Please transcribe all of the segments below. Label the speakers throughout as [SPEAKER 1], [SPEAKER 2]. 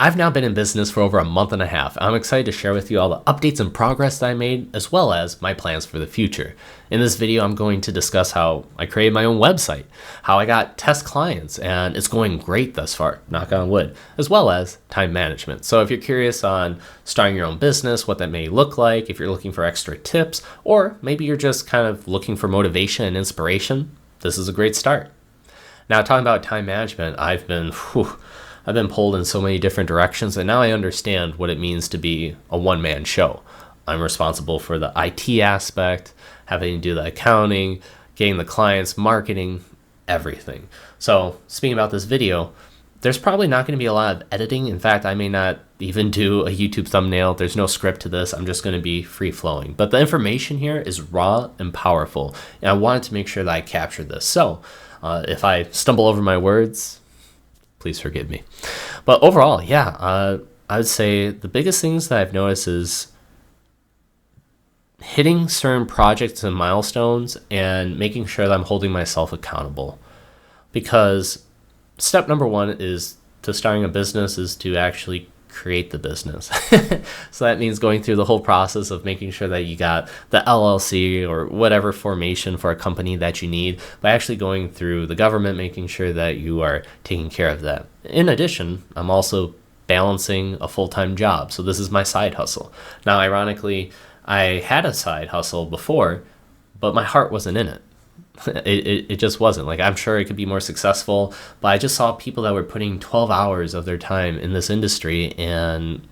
[SPEAKER 1] I've now been in business for over a month and a half. I'm excited to share with you all the updates and progress that I made, as well as my plans for the future. In this video, I'm going to discuss how I created my own website, how I got test clients, and it's going great thus far, knock on wood, as well as time management. So if you're curious on starting your own business, what that may look like, if you're looking for extra tips, or maybe you're just kind of looking for motivation and inspiration, this is a great start. Now, talking about time management, I've been pulled in so many different directions, and now I understand what it means to be a one-man show. I'm responsible for the IT aspect, having to do the accounting, getting the clients, marketing, everything. So speaking about this video, there's probably not going to be a lot of editing. In fact, I may not even do a YouTube thumbnail. There's no script to this. I'm just going to be free-flowing. But the information here is raw and powerful, and I wanted to make sure that I captured this. So if I stumble over my words, please forgive me. But overall, I would say the biggest things that I've noticed is hitting certain projects and milestones and making sure that I'm holding myself accountable. Because step number one is to starting a business is to actually create the business. So that means going through the whole process of making sure that you got the LLC or whatever formation for a company that you need, by actually going through the government, making sure that you are taking care of that. In addition, I'm also balancing a full-time job. So this is my side hustle. Now, ironically, I had a side hustle before, but my heart wasn't in it. It just wasn't. Like, I'm sure it could be more successful, but I just saw people that were putting 12 hours of their time in this industry, and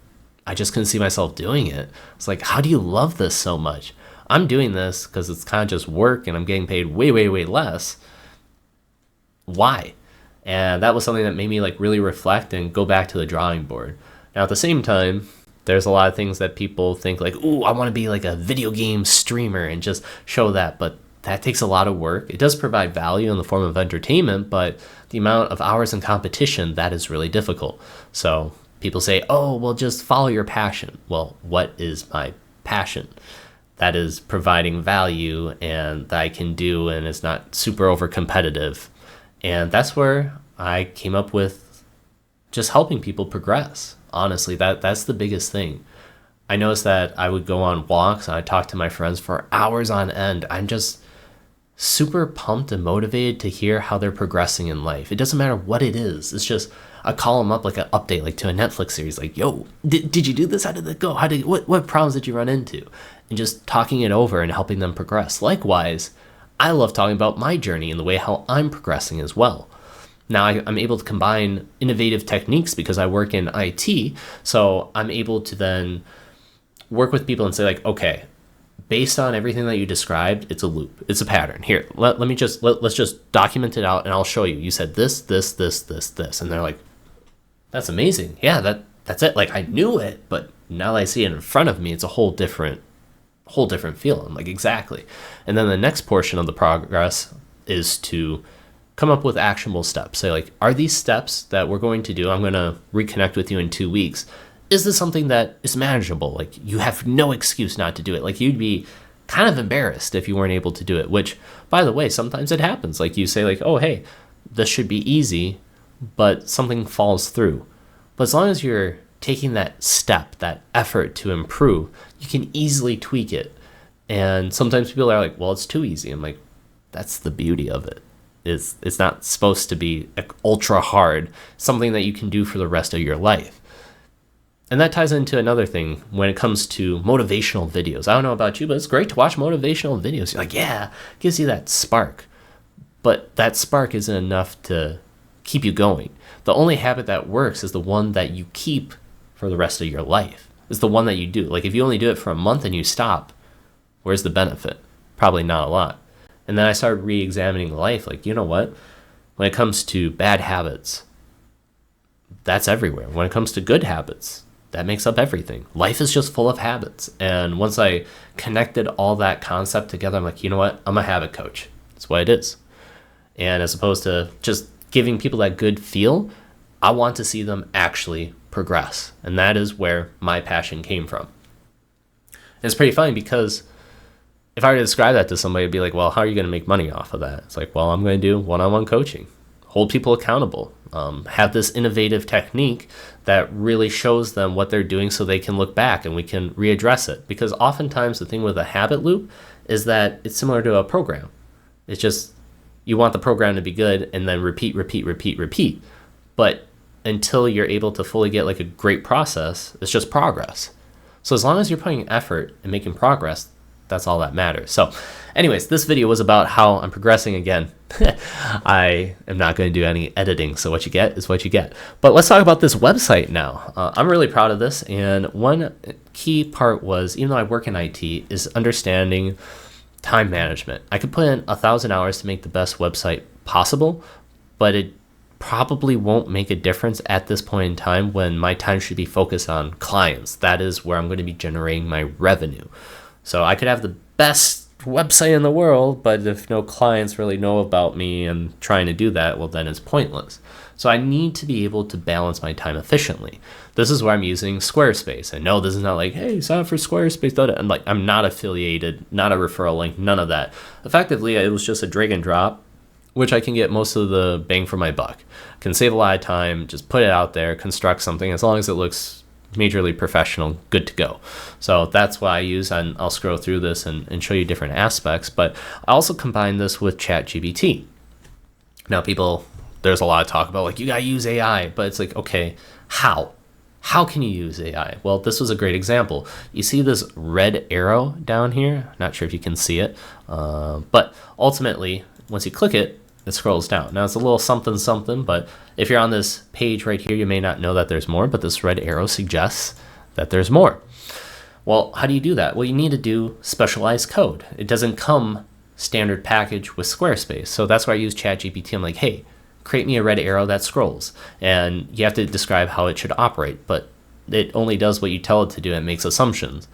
[SPEAKER 1] I just couldn't see myself doing it. It's like, how do you love this so much? I'm doing this because it's kind of just work and I'm getting paid way, way, way less. Why? And that was something that made me like really reflect and go back to the drawing board. Now, at the same time, there's a lot of things that people think like, ooh, I want to be like a video game streamer and just show that, but that takes a lot of work. It does provide value in the form of entertainment, but the amount of hours in competition, that is really difficult. So people say, oh, well, just follow your passion. Well, what is my passion? That is providing value and that I can do, and it's not super over competitive. And that's where I came up with just helping people progress. Honestly, that's the biggest thing. I noticed that I would go on walks and I'd talk to my friends for hours on end. I'm just super pumped and motivated to hear how they're progressing in life. It doesn't matter what it is. It's just I call them up like an update, like to a Netflix series, like, yo, did you do this? How did it go? What problems did you run into? And just talking it over and helping them progress. Likewise, I love talking about my journey and the way how I'm progressing as well. Now I'm able to combine innovative techniques because I work in IT, so I'm able to then work with people and say like, okay, based on everything that you described, it's a loop. It's a pattern. Here, let's just document it out and I'll show you. You said this. And they're like, that's amazing. Yeah, that's it. Like, I knew it, but now that I see it in front of me, it's a whole different feel. I'm like, exactly. And then the next portion of the progress is to come up with actionable steps. Say like, are these steps that we're going to do, I'm going to reconnect with you in 2 weeks. Is this something that is manageable? Like, you have no excuse not to do it. Like, you'd be kind of embarrassed if you weren't able to do it, which, by the way, sometimes it happens. Like, you say like, oh, hey, this should be easy, but something falls through. But as long as you're taking that step, that effort to improve, you can easily tweak it. And sometimes people are like, well, it's too easy. I'm like, that's the beauty of it. It's not supposed to be ultra hard, something that you can do for the rest of your life. And that ties into another thing when it comes to motivational videos. I don't know about you, but it's great to watch motivational videos. You're like, yeah, it gives you that spark. But that spark isn't enough to keep you going. The only habit that works is the one that you keep for the rest of your life. It's the one that you do. Like, if you only do it for a month and you stop, where's the benefit? Probably not a lot. And then I started re-examining life. Like, you know what? When it comes to bad habits, that's everywhere. When it comes to good habits, that makes up everything. Life is just full of habits. And once I connected all that concept together, I'm like, you know what? I'm a habit coach. That's what it is. And as opposed to just giving people that good feel, I want to see them actually progress. And that is where my passion came from. And it's pretty funny because if I were to describe that to somebody, it'd be like, well, how are you going to make money off of that? It's like, well, I'm going to do one-on-one coaching, hold people accountable, have this innovative technique that really shows them what they're doing so they can look back and we can readdress it. Because oftentimes the thing with a habit loop is that it's similar to a program. It's just you want the program to be good and then repeat, repeat, repeat, repeat. But until you're able to fully get like a great process, it's just progress. So as long as you're putting effort and making progress, that's all that matters. So anyways, this video was about how I'm progressing again. I am not going to do any editing, so what you get is what you get. But let's talk about this website now. I'm really proud of this, and one key part was, even though I work in IT, is understanding time management. I could put in 1,000 hours to make the best website possible, but it probably won't make a difference at this point in time when my time should be focused on clients. That is where I'm going to be generating my revenue. So I could have the best website in the world, but if no clients really know about me and trying to do that, well, then it's pointless. So I need to be able to balance my time efficiently. This is where I'm using Squarespace. And no, this is not like, hey, sign up for Squarespace. I'm not affiliated, not a referral link, none of that. Effectively, it was just a drag and drop, which I can get most of the bang for my buck. Can save a lot of time, just put it out there, construct something, as long as it looks majorly professional, good to go. So that's what I use, and I'll scroll through this and show you different aspects. But I also combine this with ChatGPT. Now there's a lot of talk about like, you gotta use AI, but it's like, okay, how can you use AI? Well, this was a great example. You see this red arrow down here? Not sure if you can see it, but ultimately once you click it, it scrolls down. Now it's a little something, but if you're on this page right here, you may not know that there's more, but this red arrow suggests that there's more. Well, how do you do that? Well, you need to do specialized code. It doesn't come standard package with Squarespace. So that's why I use ChatGPT. I'm like, hey, create me a red arrow that scrolls. And you have to describe how it should operate, but it only does what you tell it to do. It makes assumptions.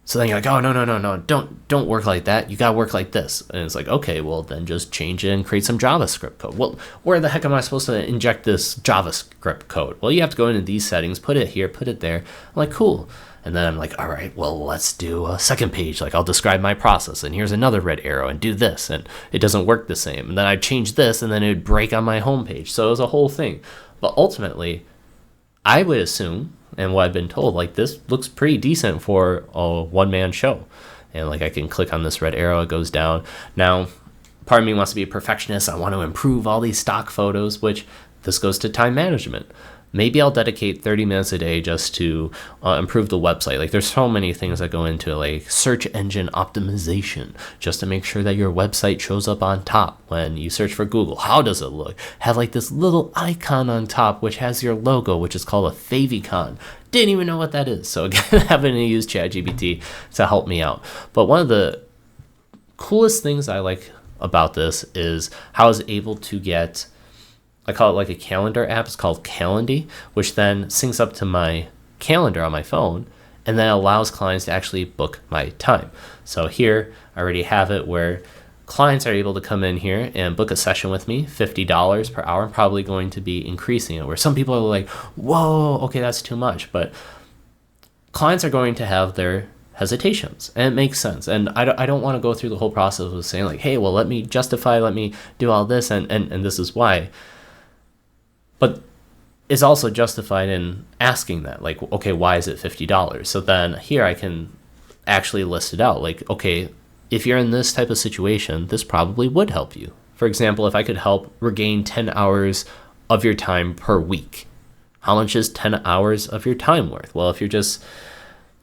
[SPEAKER 1] So then you're like, oh, no, don't work like that. You got to work like this. And it's like, okay, well, then just change it and create some JavaScript code. Well, where the heck am I supposed to inject this JavaScript code? Well, you have to go into these settings, put it here, put it there. I'm like, cool. And then I'm like, all right, well, let's do a second page. Like, I'll describe my process. And here's another red arrow and do this. And it doesn't work the same. And then I change this and then it would break on my homepage. So it was a whole thing. But ultimately, I would assume, and what I've been told, like, this looks pretty decent for a one-man show. And like, I can click on this red arrow, it goes down. Now, part of me wants to be a perfectionist. I want to improve all these stock photos, which this goes to time management. Maybe I'll dedicate 30 minutes a day just to improve the website. Like, there's so many things that go into it, like search engine optimization, just to make sure that your website shows up on top when you search for Google. How does it look? Have like this little icon on top which has your logo, which is called a favicon. Didn't even know what that is. So again, having to use ChatGPT to help me out. But one of the coolest things I like about this is how I was able to get, I call it like a calendar app. It's called Calendly, which then syncs up to my calendar on my phone and then allows clients to actually book my time. So here I already have it where clients are able to come in here and book a session with me, $50 per hour. I'm probably going to be increasing it, where some people are like, whoa, okay, that's too much. But clients are going to have their hesitations, and it makes sense. And I don't want to go through the whole process of saying like, hey, well, let me justify, let me do all this, and this is why. But it's also justified in asking that, like, okay, why is it $50? So then here I can actually list it out. Like, okay, if you're in this type of situation, this probably would help you. For example, if I could help regain 10 hours of your time per week, how much is 10 hours of your time worth? Well, if you're just,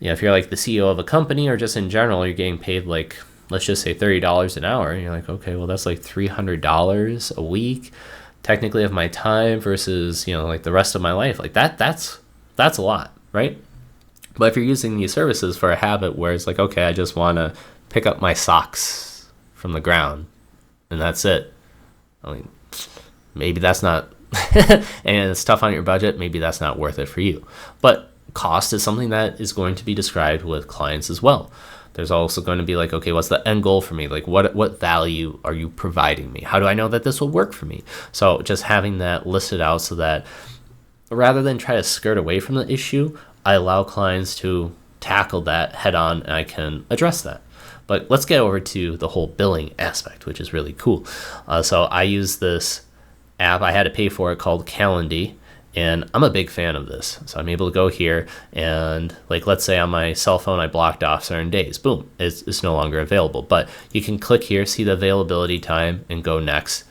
[SPEAKER 1] if you're like the CEO of a company or just in general, you're getting paid like, let's just say $30 an hour. And you're like, okay, well, that's like $300 a week. Technically of my time versus, like the rest of my life, like that's a lot, right? But if you're using these services for a habit where it's like, okay, I just want to pick up my socks from the ground and that's it. I mean, maybe that's not, and it's tough on your budget. Maybe that's not worth it for you. But cost is something that is going to be described with clients as well. There's also going to be like, okay, what's the end goal for me? Like, what value are you providing me? How do I know that this will work for me? So just having that listed out so that rather than try to skirt away from the issue, I allow clients to tackle that head on and I can address that. But let's get over to the whole billing aspect, which is really cool. So I use this app. I had to pay for it called Calendly. And I'm a big fan of this. So I'm able to go here and like, let's say on my cell phone, I blocked off certain days. Boom, it's no longer available. But you can click here, see the availability time and go next.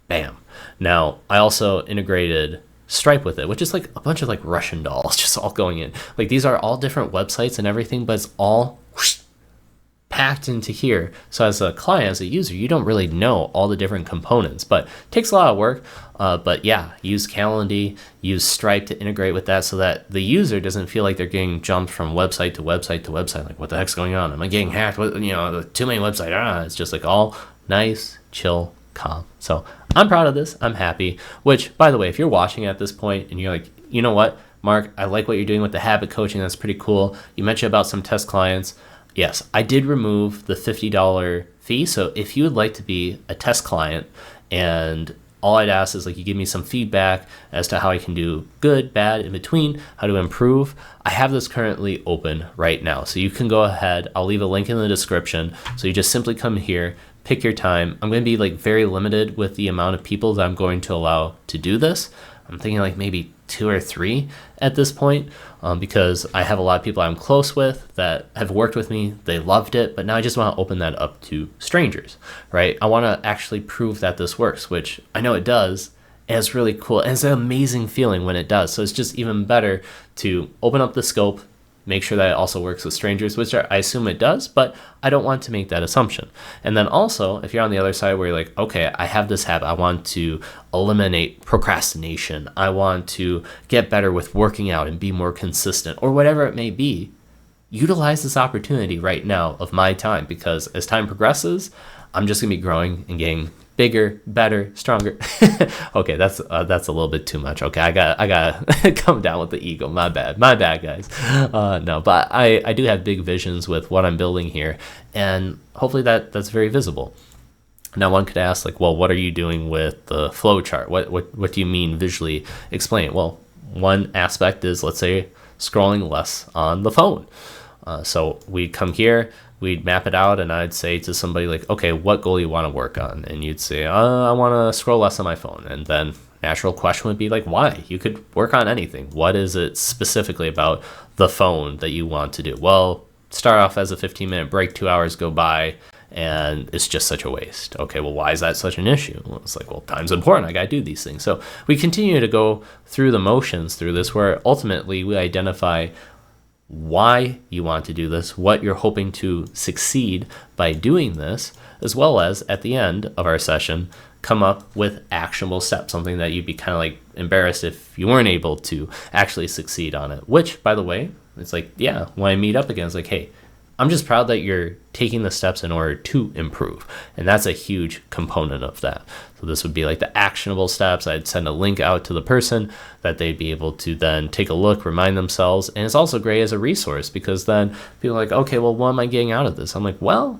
[SPEAKER 1] Bam. Now, I also integrated Stripe with it, which is like a bunch of like Russian dolls just all going in. Like these are all different websites and everything, but it's all whoosh, packed into here. So as a client, as a user, you don't really know all the different components, but it takes a lot of work. But yeah, use Calendly, use Stripe to integrate with that so that the user doesn't feel like they're getting jumped from website to website to website. Like, what the heck's going on? Am I getting hacked? What, too many websites. It's just like all nice, chill, calm. So I'm proud of this. I'm happy. Which, by the way, if you're watching at this point and you're like, you know what, Mark, I like what you're doing with the habit coaching. That's pretty cool. You mentioned about some test clients. Yes, I did remove the $50 fee. So if you would like to be a test client and all I'd ask is like you give me some feedback as to how I can do good, bad, in between, how to improve. I have this currently open right now. So you can go ahead. I'll leave a link in the description. So you just simply come here, pick your time. I'm going to be like very limited with the amount of people that I'm going to allow to do this. I'm thinking like maybe 2 or 3 at this point because I have a lot of people I'm close with that have worked with me. They loved it, but now I just want to open that up to strangers, right? I want to actually prove that this works, which I know it does. And it's really cool. And it's an amazing feeling when it does. So it's just even better to open up the scope, make sure that it also works with strangers, which I assume it does, but I don't want to make that assumption. And then also, if you're on the other side where you're like, okay, I have this habit, I want to eliminate procrastination, I want to get better with working out and be more consistent, or whatever it may be, utilize this opportunity right now of my time, because as time progresses, I'm just gonna be growing and getting bigger, better, stronger. Okay, that's a little bit too much. Okay, I got come down with the ego. My bad, guys. No, but I do have big visions with what I'm building here, and hopefully that's very visible. Now, one could ask, like, well, what are you doing with the flow chart? What do you mean visually? Explain it. Well, one aspect is, let's say, scrolling less on the phone. So we come here, we'd map it out, and I'd say to somebody like, okay, what goal you want to work on? And you'd say, I want to scroll less on my phone. And then natural question would be like, why? You could work on anything. What is it specifically about the phone that you want to do? Well, start off as a 15-minute break, 2 hours go by, and it's just such a waste. Okay, well, why is that such an issue? Well, it's like, well, time's important. I got to do these things. So we continue to go through the motions through this, where ultimately we identify why you want to do this, what you're hoping to succeed by doing this, as well as at the end of our session, come up with actionable steps, something that you'd be kind of like embarrassed if you weren't able to actually succeed on it. Which, by the way, it's like, yeah, when I meet up again, it's like, hey, I'm just proud that you're taking the steps in order to improve. And that's a huge component of that. So this would be like the actionable steps. I'd send a link out to the person that they'd be able to then take a look, remind themselves. And it's also great as a resource, because then people are like, okay, well, what am I getting out of this? I'm like, well,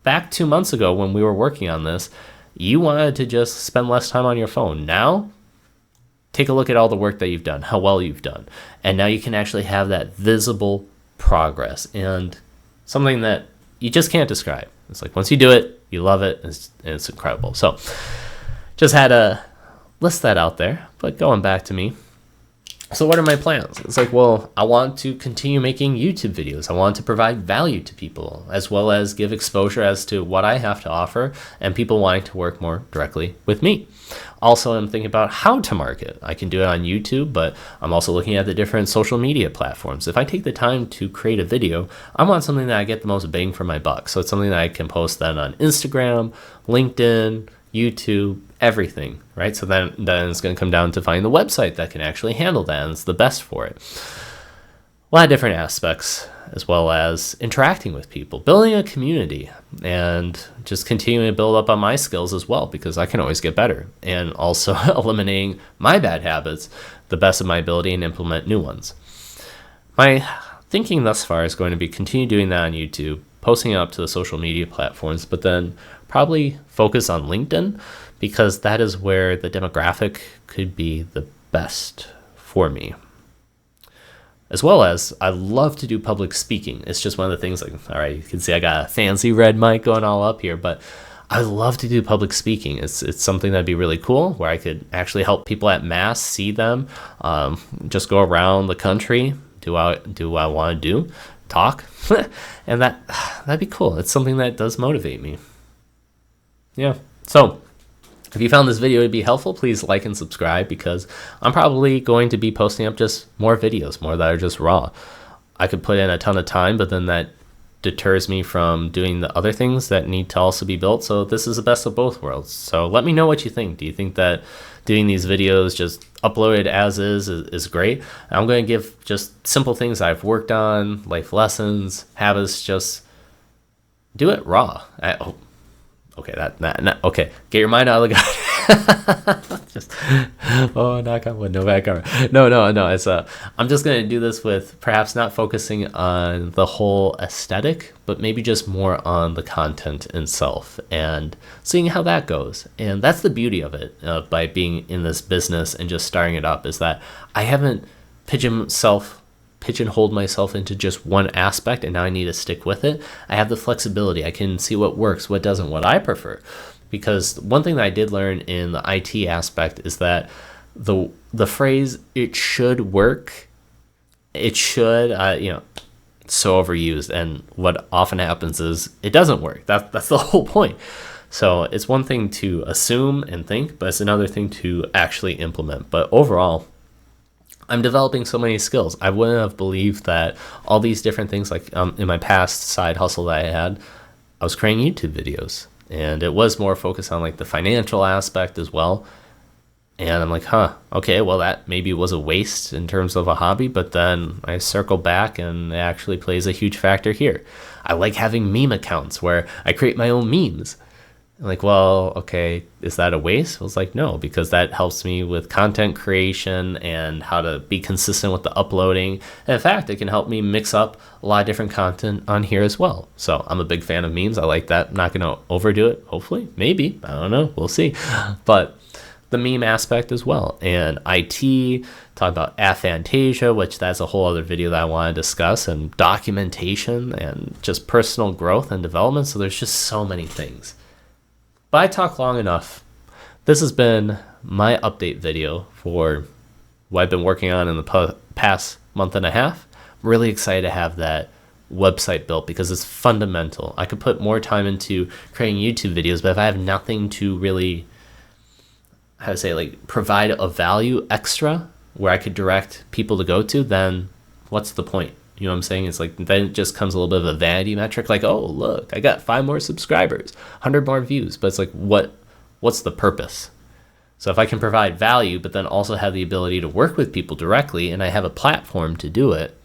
[SPEAKER 1] back 2 months ago when we were working on this, you wanted to just spend less time on your phone. Now, take a look at all the work that you've done, how well you've done. And now you can actually have that visible progress, and something that you just can't describe. It's like once you do it, you love it, and it's incredible. So just had to list that out there. But going back to me, so what are my plans? It's like, well, I want to continue making YouTube videos. I want to provide value to people, as well as give exposure as to what I have to offer, and people wanting to work more directly with me. Also, I'm thinking about how to market. I can do it on YouTube, but I'm also looking at the different social media platforms. If I take the time to create a video, I want something that I get the most bang for my buck. So it's something that I can post then on Instagram, LinkedIn, YouTube, everything, right? So then it's going to come down to finding the website that can actually handle that and it's the best for it. A lot of different aspects, as well as interacting with people, building a community, and just continuing to build up on my skills as well, because I can always get better, and also eliminating my bad habits the best of my ability and implement new ones. My thinking thus far is going to be continue doing that on YouTube, posting it up to the social media platforms, but then probably focus on LinkedIn, because that is where the demographic could be the best for me. As well as, I love to do public speaking. It's just one of the things, like, all right, you can see I got a fancy red mic going all up here, but I would love to do public speaking. It's something that'd be really cool, where I could actually help people at mass, see them, just go around the country, do what I want to do, talk, and that'd be cool. It's something that does motivate me. Yeah. So if you found this video to be helpful, please like and subscribe, because I'm probably going to be posting up just more videos, more that are just raw. I could put in a ton of time, but then that deters me from doing the other things that need to also be built. So this is the best of both worlds. So let me know what you think. Do you think that doing these videos just uploaded as is great? I'm going to give just simple things I've worked on, life lessons, habits, just do it raw. Okay, okay. Get your mind out of the gutter. Just, knock on wood, no bad karma. No. It's I'm just gonna do this with perhaps not focusing on the whole aesthetic, but maybe just more on the content itself and seeing how that goes. And that's the beauty of it, by being in this business and just starting it up, is that I haven't pigeonholed myself into just one aspect and now I need to stick with it. I have the flexibility. I can see what works, what doesn't, what I prefer. Because one thing that I did learn in the IT aspect is that the phrase "it should work," it should, so overused, and what often happens is it doesn't work. That's the whole point. So it's one thing to assume and think, but it's another thing to actually implement. But overall, I'm developing so many skills. I wouldn't have believed that all these different things, like in my past side hustle that I had, I was creating YouTube videos, and it was more focused on like the financial aspect as well. And I'm like, okay, well, that maybe was a waste in terms of a hobby, but then I circle back and it actually plays a huge factor here. I like having meme accounts where I create my own memes. Like, well, okay, is that a waste? I was like, no, because that helps me with content creation and how to be consistent with the uploading. And in fact, it can help me mix up a lot of different content on here as well. So I'm a big fan of memes. I like that. I'm not going to overdo it, hopefully. Maybe. I don't know. We'll see. But the meme aspect as well. And IT, talk about aphantasia, which that's a whole other video that I want to discuss, and documentation and just personal growth and development. So there's just so many things. But I talk long enough. This has been my update video for what I've been working on in the past month and a half. I'm really excited to have that website built because it's fundamental. I could put more time into creating YouTube videos, but if I have nothing to really, provide a value extra where I could direct people to go to, then what's the point? You know what I'm saying? It's like, then it just comes a little bit of a vanity metric, like, oh, look, I got 5 more subscribers, 100 more views. But it's like, what's the purpose? So if I can provide value, but then also have the ability to work with people directly, and I have a platform to do it,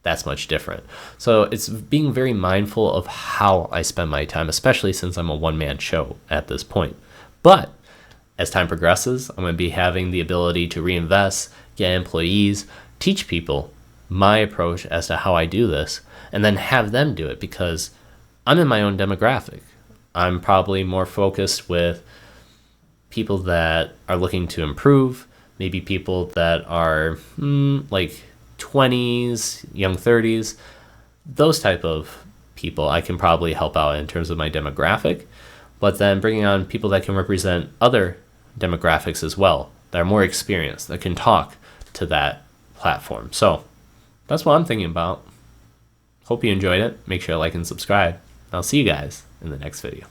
[SPEAKER 1] that's much different. So it's being very mindful of how I spend my time, especially since I'm a one-man show at this point. But as time progresses, I'm going to be having the ability to reinvest, get employees, teach people my approach as to how I do this, and then have them do it, because I'm in my own demographic. I'm probably more focused with people that are looking to improve, maybe people that are like 20s, young 30s, those type of people I can probably help out in terms of my demographic. But then bringing on people that can represent other demographics as well, that are more experienced, that can talk to that platform. So that's what I'm thinking about. Hope you enjoyed it. Make sure to like and subscribe. I'll see you guys in the next video.